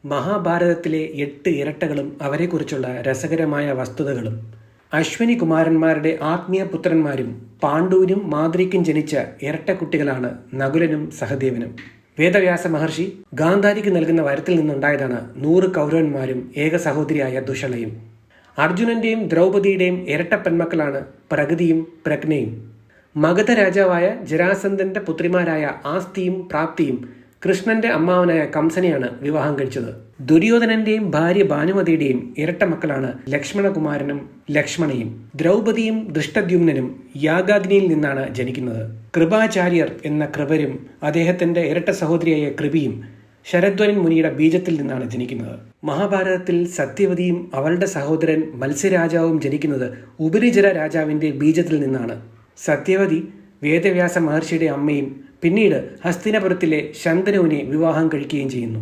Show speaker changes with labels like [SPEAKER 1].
[SPEAKER 1] മഹാഭാരതത്തിലെ 8 ഇരട്ടകളും അവരെക്കുറിച്ചുള്ള രസകരമായ വസ്തുതകളും. അശ്വിനി കുമാരന്മാരുടെ ആത്മീയ പുത്രന്മാരും പാണ്ഡുവിനും മാദ്രിക്കും ജനിച്ച ഇരട്ടക്കുട്ടികളാണ് നകുലനും സഹദേവനും. വേദവ്യാസ മഹർഷി ഗാന്ധാരിക്ക് നൽകുന്ന വരത്തിൽ നിന്നുണ്ടായതാണ് 100 കൗരവന്മാരും ഏക സഹോദരിയായ ദുഷളയും. അർജുനന്റെയും ദ്രൗപദിയുടെയും ഇരട്ട പെൺമക്കളാണ് പ്രഗതിയും പ്രജ്ഞയും. മഗധ രാജാവായ ജരാസന്ധന്റെ പുത്രിമാരായ ആസ്തിയും പ്രാപ്തിയും കൃഷ്ണന്റെ അമ്മാവനായ കംസനെയാണ് വിവാഹം കഴിച്ചത്. ദുര്യോധനന്റെയും ഭാര്യ ഭാനുമതിയുടെയും ഇരട്ട മക്കളാണ് ലക്ഷ്മണകുമാരനും ലക്ഷ്മണയും. ദ്രൗപദിയും ദൃഷ്ടദ്യുമ്നനും യാഗാഗ്നിയിൽ നിന്നാണ് ജനിക്കുന്നത്. കൃപാചാര്യർ എന്ന കൃപരും അദ്ദേഹത്തിന്റെ ഇരട്ട സഹോദരിയായ കൃപിയും ശരദ്വനൻ മുനിയുടെ ബീജത്തിൽ നിന്നാണ് ജനിക്കുന്നത്. മഹാഭാരതത്തിൽ സത്യവതിയും അവളുടെ സഹോദരൻ മത്സ്യരാജാവും ജനിക്കുന്നത് ഉപരിജല രാജാവിന്റെ ബീജത്തിൽ നിന്നാണ്. സത്യവതി വേദവ്യാസ മഹർഷിയുടെ അമ്മയും പിന്നീട് ഹസ്തിനപുരത്തിലെ ശന്തനുവിനെ വിവാഹം കഴിക്കുകയും ചെയ്യുന്നു.